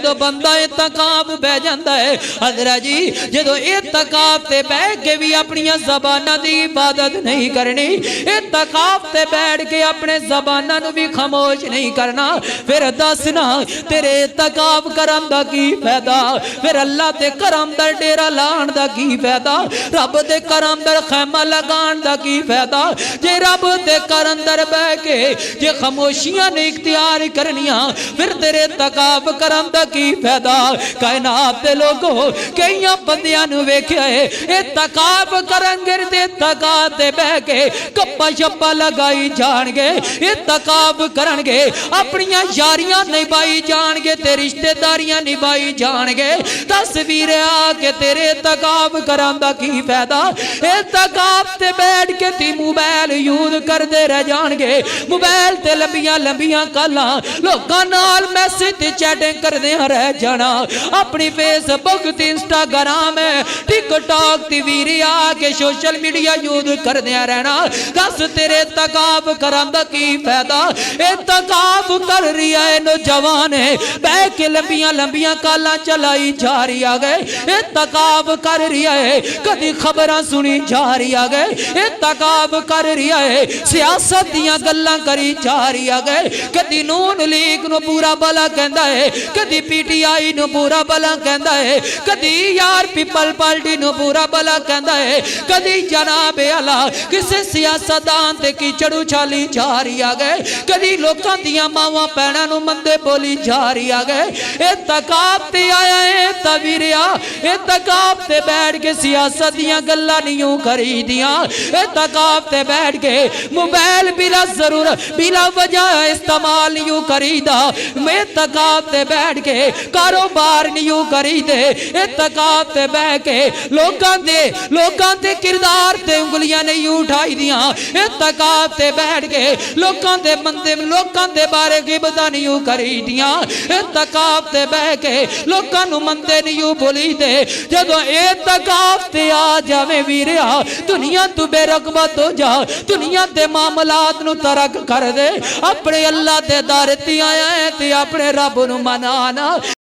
जदों बंदा इत्काफ बह जाता है हजरा जी, जदों इत्काफ ते बह के भी अपनी ज़बानां दी इबादत नहीं करनी, इत्काफ ते बैठ के अपने ज़बानां नूं भी खामोश नहीं करना, फिर दसना तेरे इत्काफ करन दा की फायदा, फिर अल्लाह ते करम दा डेरा लाण दा की फायदा, रब दे करम दा खैमा लगाण दा की फायदा। जे रब दे कर अंदर बह के जे खामोशियां ने इख्तियार करनिया, फिर तेरे इत्काफ करन दा की फायदा। कायनात दे लोगो कई बंदियां नूं वेखिया है इत्काफ करनगे ते इत्काफ ते बह के गप्पा शप्पा लगाई जाणगे, इत्काफ करनगे अपनियां यारियां निभाई जाणगे ते रिश्तेदारियां निभाई जाणगे। तस्वीर आके तेरे इत्काफ करन दा की फायदा। इत्काफ ते बैठ के ती मोबाइल यूज करते रह जाणगे, मोबाइल ते लंबियां लंबियां गल्लां लोकां नाल मैसेज ते चैटिंग करदे रह जाना, अपनी फेसबुक ते इंस्टाग्राम टिकटॉक ते वीरे आके सोशल मीडिया यूज करदे रहना। दस तेरे इत्काफ करन दा की फायदा। इत्काफ कर रही है नौजवान बह के लंबियां लंबियां गल्लां चलाई जा रही आ गए, इत्काफ कर रही है कदी खबरां सुनी जा रही आ गए, इत्काफ कर रही है सियासत दियां गल्लां करी जा रही आ गए, कदी नून लीग नूं पूरा भला कहंदा है, कदी पीटीआई नूं पूरा भला कहंदा है, कदी यार पीपल पार्टी नूं पूरा भला कहंदा है, कदी जनाब अला किसी सियासतदान ते कीचड़ उछाली जा रही आ गए, कदी लोकां दियां मावां भैणां नूं मंदे बोली जा रही आ गए। इत्काफ ते आया है तवीरिया, इत्काफ ते बैठ के सियासत दियां गल्लां नहीं करी दियां, इत्काफ ते बैठ के मोबाइल बिला जरूरत बिला वजह इस्तेमाल नहीं करीदा, इत्काफ ते बैठ के कारोबार नहीं करीदे, इत्काफ ते बैठ के लोकां दे किरदार ते उंगलियां नहीं उठाई दियां, इत्काफ ते बैठ के लोकां दे बारे गिबतां नहीं करी दियां, इत्काफ ते बह के लोकां नूं मंदे नहीं बोली दे। जदों इत्काफ ते आ जावे वीरिया दुनिया तू बेरगबत हो जा, दुनिया के मामलात नूं तरक कर दे, अपने अल्लाह दे दर ते आया है ते अपने रब नूं मनाना।